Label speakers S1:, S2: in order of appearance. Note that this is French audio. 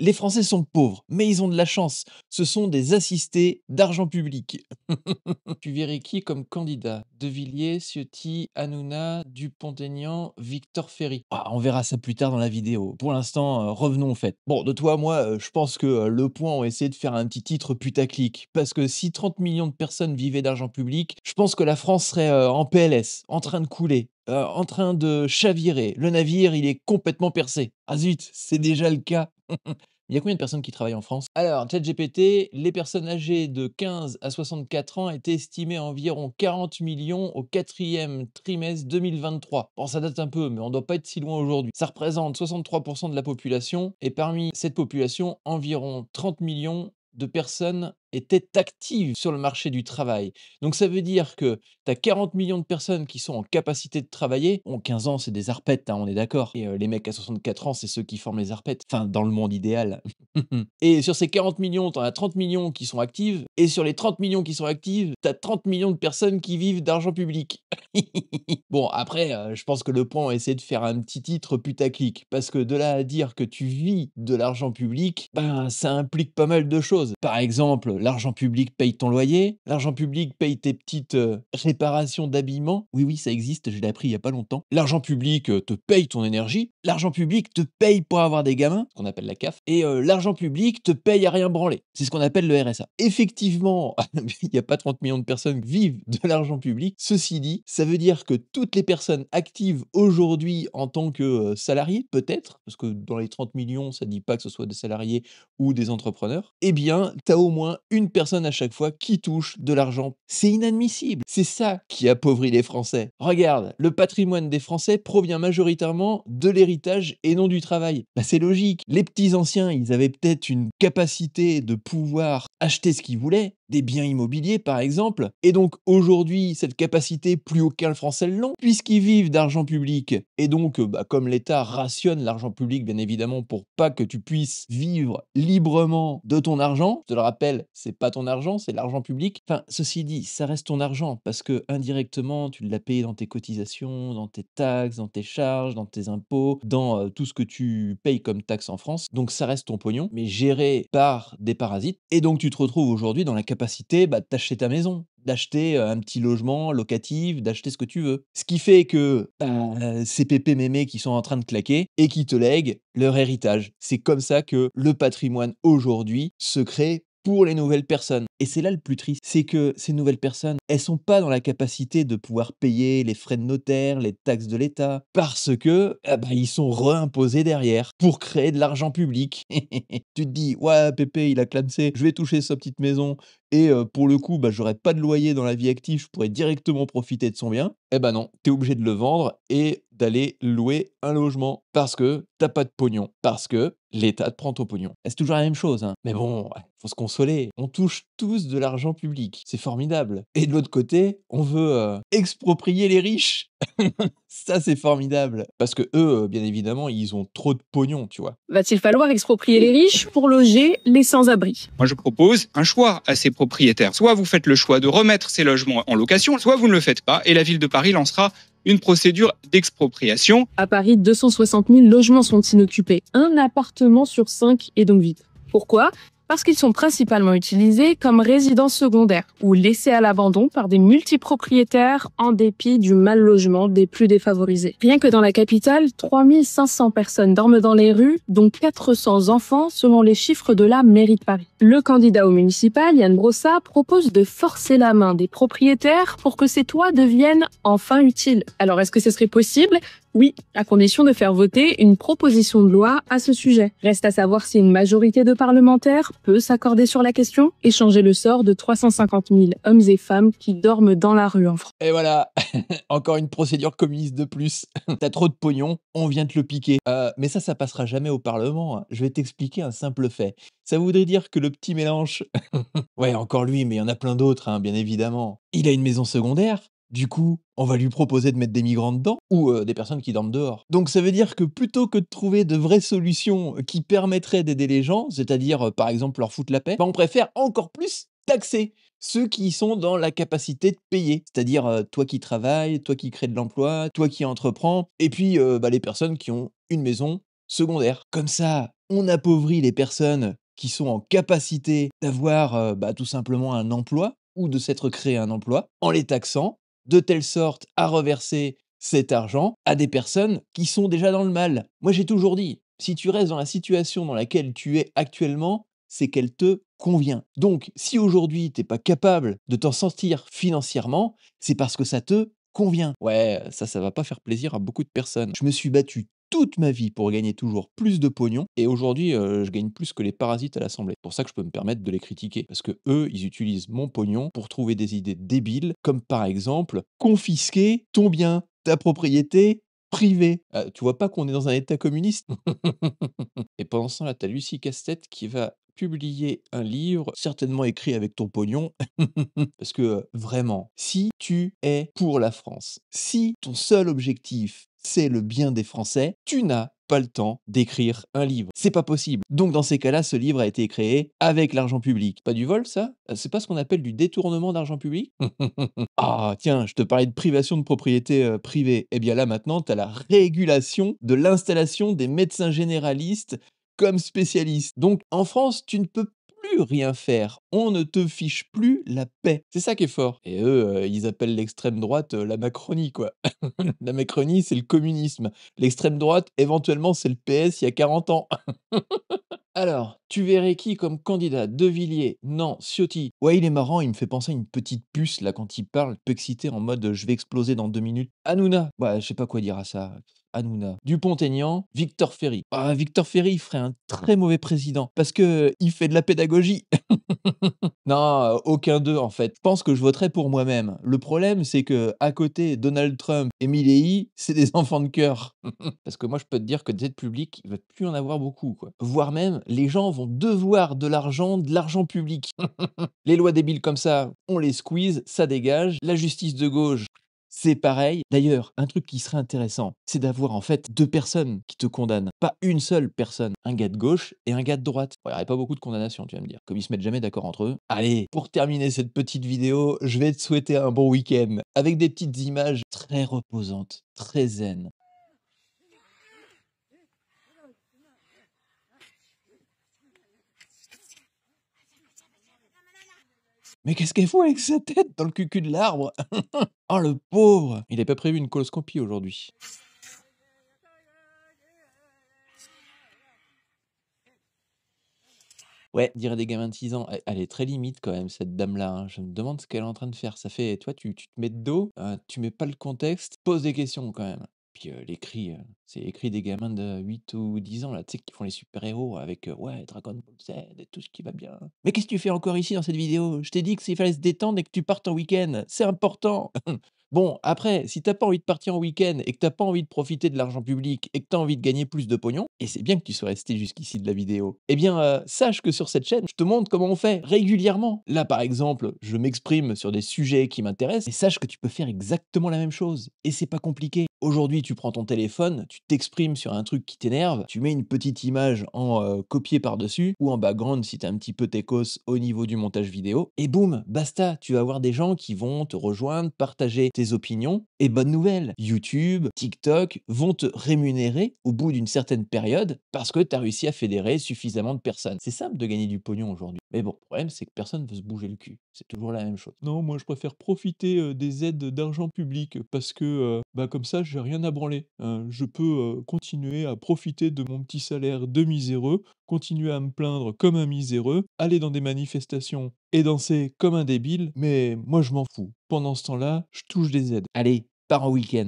S1: Les Français sont pauvres, mais ils ont de la chance. Ce sont des assistés d'argent public. Tu verrais qui comme candidat? De Villiers, Ciotti, Hanouna, Dupont-Aignan, Victor Ferry. Ah, on verra ça plus tard dans la vidéo. Pour l'instant, revenons au fait. Bon, de toi à moi, je pense que Le Point ont essayé de faire un petit titre putaclic. Parce que si 30 millions de personnes vivaient d'argent public, je pense que la France serait en PLS, en train de couler, en train de chavirer. Le navire, il est complètement percé. Ah zut, c'est déjà le cas. Il y a combien de personnes qui travaillent en France? Alors, ChatGPT, les personnes âgées de 15 à 64 ans étaient estimées à environ 40 millions au quatrième trimestre 2023. Bon, ça date un peu, mais on ne doit pas être si loin aujourd'hui. Ça représente 63% de la population, et parmi cette population, environ 30 millions de personnes étaient actives sur le marché du travail. Donc ça veut dire que tu as 40 millions de personnes qui sont en capacité de travailler. Bon, 15 ans, c'est des arpètes, hein, on est d'accord. Et les mecs à 64 ans, c'est ceux qui forment les arpètes. Enfin, dans le monde idéal. Et sur ces 40 millions, tu en as 30 millions qui sont actives. Et sur les 30 millions qui sont actives, tu as 30 millions de personnes qui vivent d'argent public. Bon, après, je pense que Le Point a essayé de faire un petit titre putaclic. Parce que de là à dire que tu vis de l'argent public, ben, ça implique pas mal de choses. Par exemple, l'argent public paye ton loyer, l'argent public paye tes petites réparations d'habillement. Oui, oui, ça existe, je l'ai appris il y a pas longtemps. L'argent public te paye ton énergie. L'argent public te paye pour avoir des gamins, ce qu'on appelle la CAF. Et l'argent public te paye à rien branler. C'est ce qu'on appelle le RSA. Effectivement, il n'y a pas 30 millions de personnes qui vivent de l'argent public. Ceci dit, ça veut dire que toutes les personnes actives aujourd'hui en tant que salariés, peut-être, parce que dans les 30 millions, ça ne dit pas que ce soit des salariés ou des entrepreneurs, eh bien, tu as au moins une personne à chaque fois qui touche de l'argent. C'est inadmissible. C'est ça qui appauvrit les Français. Regarde, le patrimoine des Français provient majoritairement de l'héritage et non du travail. Bah, c'est logique. Les petits anciens, ils avaient peut-être une capacité de pouvoir acheter ce qu'ils voulaient, des biens immobiliers par exemple, et donc aujourd'hui, cette capacité, plus aucun Français ne l'ont, puisqu'ils vivent d'argent public. Et donc, bah, comme l'État rationne l'argent public, bien évidemment, pour pas que tu puisses vivre librement de ton argent, je te le rappelle, c'est pas ton argent, c'est l'argent public. Enfin, ceci dit, ça reste ton argent, parce que indirectement, tu l'as payé dans tes cotisations, dans tes taxes, dans tes charges, dans tes impôts, dans tout ce que tu payes comme taxe en France. Donc ça reste ton pognon, mais géré par des parasites. Et donc tu te retrouves aujourd'hui dans la capacité bah, de t'acheter ta maison, d'acheter un petit logement locatif, d'acheter ce que tu veux. Ce qui fait que bah, ces pépés mémés qui sont en train de claquer et qui te lèguent leur héritage. C'est comme ça que le patrimoine aujourd'hui se crée pour les nouvelles personnes. Et c'est là le plus triste, c'est que ces nouvelles personnes, elles sont pas dans la capacité de pouvoir payer les frais de notaire, les taxes de l'État, parce que ah bah, ils sont réimposés derrière pour créer de l'argent public. Tu te dis, ouais, Pépé, il a clamsé, je vais toucher sa petite maison, et pour le coup, bah, j'aurais pas de loyer dans la vie active, je pourrais directement profiter de son bien. Eh ben non, tu es obligé de le vendre et d'aller louer un logement parce que t'as pas de pognon, parce que l'État te prend ton pognon. Et c'est toujours la même chose, hein. Mais bon, ouais, faut se consoler. On touche tous de l'argent public. C'est formidable. Et de l'autre côté, on veut exproprier les riches. Ça, c'est formidable. Parce que eux, bien évidemment, ils ont trop de pognon, tu vois.
S2: Va-t-il falloir exproprier les riches pour loger les sans-abri?
S3: Moi, je propose un choix à ces propriétaires. Soit vous faites le choix de remettre ces logements en location, soit vous ne le faites pas et la ville de Paris lancera une procédure d'expropriation.
S2: À Paris, 260 000 logements sont inoccupés. Un appartement sur 5 est donc vide. Pourquoi ? Parce qu'ils sont principalement utilisés comme résidences secondaires ou laissés à l'abandon par des multipropriétaires en dépit du mal logement des plus défavorisés. Rien que dans la capitale, 3500 personnes dorment dans les rues, dont 400 enfants selon les chiffres de la mairie de Paris. Le candidat au municipal, Yann Brossat, propose de forcer la main des propriétaires pour que ces toits deviennent enfin utiles. Alors est-ce que ce serait possible ? Oui, à condition de faire voter une proposition de loi à ce sujet. Reste à savoir si une majorité de parlementaires peut s'accorder sur la question et changer le sort de 350 000 hommes et femmes qui dorment dans la rue en France.
S1: Et voilà, encore une procédure communiste de plus. T'as trop de pognon, on vient te le piquer. Mais ça passera jamais au Parlement, hein. Je vais t'expliquer un simple fait. Ça voudrait dire que le petit mélange... Ouais, encore lui, mais il y en a plein d'autres, hein, bien évidemment. Il a une maison secondaire. Du coup, on va lui proposer de mettre des migrants dedans ou des personnes qui dorment dehors. Donc ça veut dire que plutôt que de trouver de vraies solutions qui permettraient d'aider les gens, c'est-à-dire par exemple leur foutre la paix, bah, on préfère encore plus taxer ceux qui sont dans la capacité de payer. C'est-à-dire toi qui travailles, toi qui crée de l'emploi, toi qui entreprends, et puis bah, les personnes qui ont une maison secondaire. Comme ça, On appauvrit les personnes qui sont en capacité d'avoir, tout simplement un emploi ou de s'être créé un emploi, en les taxant, de telle sorte à reverser cet argent à des personnes qui sont déjà dans le mal. Moi, j'ai toujours dit, si tu restes dans la situation dans laquelle tu es actuellement, c'est qu'elle te convient. Donc, si aujourd'hui, tu es pas capable de t'en sortir financièrement, c'est parce que ça te convient. Ouais, ça va pas faire plaisir à beaucoup de personnes. Je me suis battu toute ma vie pour gagner toujours plus de pognon et aujourd'hui, je gagne plus que les parasites à l'assemblée. C'est pour ça que je peux me permettre de les critiquer parce que eux, ils utilisent mon pognon pour trouver des idées débiles comme par exemple confisquer ton bien, ta propriété privée. Tu vois pas qu'on est dans un état communiste? Et pendant ce temps-là, tu as Lucie Casse-Tête qui va publier un livre, certainement écrit avec ton pognon. Parce que, vraiment, si tu es pour la France, si ton seul objectif, c'est le bien des Français, tu n'as pas le temps d'écrire un livre. C'est pas possible. Donc dans ces cas-là, ce livre a été créé avec l'argent public. Pas du vol, ça? C'est pas ce qu'on appelle du détournement d'argent public? Ah tiens, je te parlais de privation de propriété, privée. Eh bien là, maintenant, tu as la régulation de l'installation des médecins généralistes comme spécialistes. Donc en France, tu ne peux plus rien faire. On ne te fiche plus la paix. C'est ça qui est fort. Et eux, ils appellent l'extrême droite, la Macronie, quoi. La Macronie, c'est le communisme. L'extrême droite, éventuellement, c'est le PS il y a 40 ans. Alors, tu verrais qui comme candidat? De Villiers? Non. Ciotti? Ouais, il est marrant, il me fait penser à une petite puce, là, quand il parle, peu excité, en mode, «Je vais exploser dans 2 minutes». Hanouna? Ouais, je sais pas quoi dire à ça. Hanouna. Dupont-Aignan? Victor Ferry? Ah, Victor Ferry, il ferait un très mauvais président parce que il fait de la pédagogie. Non, aucun d'eux, en fait. Je pense que je voterai pour moi-même. Le problème, c'est que à côté, Donald Trump et Milley, c'est des enfants de cœur. Parce que moi, je peux te dire que des aides publiques, il va plus en avoir beaucoup, quoi. Voire même, les gens vont devoir de l'argent public. Les lois débiles comme ça, on les squeeze, ça dégage. La justice de gauche, c'est pareil. D'ailleurs, un truc qui serait intéressant, c'est d'avoir en fait 2 personnes qui te condamnent, pas une seule personne. Un gars de gauche et un gars de droite. Bon, il y aurait pas beaucoup de condamnations, tu vas me dire, comme ils se mettent jamais d'accord entre eux. Allez, pour terminer cette petite vidéo, je vais te souhaiter un bon week-end avec des petites images très reposantes, très zen. Mais qu'est-ce qu'elle fout avec sa tête dans le cucu de l'arbre? Oh le pauvre! Il avait pas prévu une coloscopie aujourd'hui. Ouais, dirait des gamins de 6 ans. Elle est très limite quand même cette dame-là, hein. Je me demande ce qu'elle est en train de faire. Ça fait toi tu te mets de dos, tu mets pas le contexte, pose des questions quand même. Puis, les cris, c'est les cris des gamins de 8 ou 10 ans là, tu sais, qui font les super-héros avec, ouais, Dragon Ball Z et tout ce qui va bien. «Mais qu'est-ce que tu fais encore ici dans cette vidéo? Je t'ai dit que s'il fallait se détendre et que tu partes en week-end, c'est important!» Bon, après, si t'as pas envie de partir en week-end et que t'as pas envie de profiter de l'argent public et que t'as envie de gagner plus de pognon, et c'est bien que tu sois resté jusqu'ici de la vidéo, eh bien, sache que sur cette chaîne, je te montre comment on fait régulièrement. Là, par exemple, je m'exprime sur des sujets qui m'intéressent et sache que tu peux faire exactement la même chose. Et c'est pas compliqué. Aujourd'hui, tu prends ton téléphone, tu t'exprimes sur un truc qui t'énerve, tu mets une petite image en copier par-dessus ou en background si t'es un petit peu techos au niveau du montage vidéo, et boum, basta, tu vas avoir des gens qui vont te rejoindre, partager tes opinions, et bonne nouvelle, YouTube, TikTok vont te rémunérer au bout d'une certaine période parce que tu as réussi à fédérer suffisamment de personnes. C'est simple de gagner du pognon aujourd'hui. Mais bon, le problème, c'est que personne ne veut se bouger le cul. C'est toujours la même chose. Non, moi, je préfère profiter des aides d'argent public parce que, comme ça, j'ai rien à branler. Je peux continuer à profiter de mon petit salaire de miséreux, continuer à me plaindre comme un miséreux, aller dans des manifestations et danser comme un débile, mais moi, je m'en fous. Pendant ce temps-là, je touche des aides. Allez, pars en week-end.